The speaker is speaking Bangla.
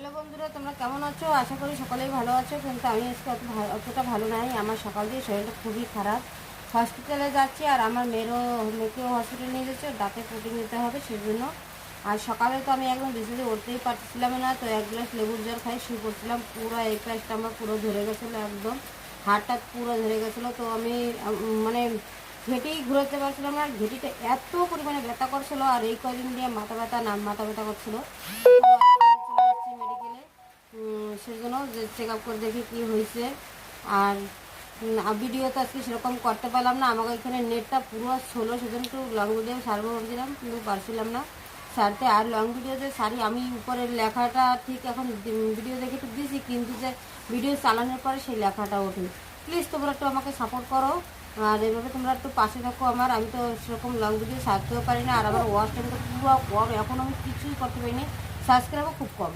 হ্যালো বন্ধুরা, তোমরা কেমন আছো? আশা করি সকলেই ভালো আছো, কিন্তু আমি আজকে অতটা ভালো নাই। আমার সকাল দিয়ে শরীরটা খুবই খারাপ। হসপিটালে যাচ্ছি, আর আমার মেয়েকেও হসপিটালে নিয়ে যাচ্ছে, ওর দাঁতে প্রোটিন নিতে হবে সেজন্য। আর সকালে তো আমি একদম বিছানা উঠতেই পারছিলাম না, তো এক গ্লাস লেবুর জল খাই শুয়ে পড়ছিলাম। পুরো এই পাশটা আমার পুরো ধরে গেছিলো, একদম হাড়টা পুরো ধরে গেছিলো। তো আমি মানে ঘেঁটেই ঘুরাতে পারছিলাম না, ঘেঁটিটা এত পরিমাণে ব্যথা করছিলো। আর এই কদিন দিয়ে মাথা ব্যথা করছিলো। মেডিকেলে সেজন্য যে চেক আপ করে দেখি কী হয়েছে। আর ভিডিও তো আজকে সেরকম করতে পারলাম না, আমাকে এখানে নেটটা পুরো ছোলো, সেজন্য একটু লং ভিডিও সারবো ভাবছিলাম, কিন্তু পারছিলাম না সারতে। আর লং ভিডিও যে সারি, আমি উপরের লেখাটা ঠিক এখন ভিডিও দেখে একটু দিয়েছি, কিন্তু যে ভিডিও চালানোর পরে সেই লেখাটা ওঠে। প্লিজ তোমরা একটু আমাকে সাপোর্ট করো, আর এভাবে তোমরা একটু পাশে থাকো আমার। আমি তো সেরকম লং ভিডিও সারতেও পারি না, আর আমার ওয়াচ টাইমটা পুরো কম, এখন আমি কিছুই করতে পারিনি, সাবস্ক্রাইবও খুব কম।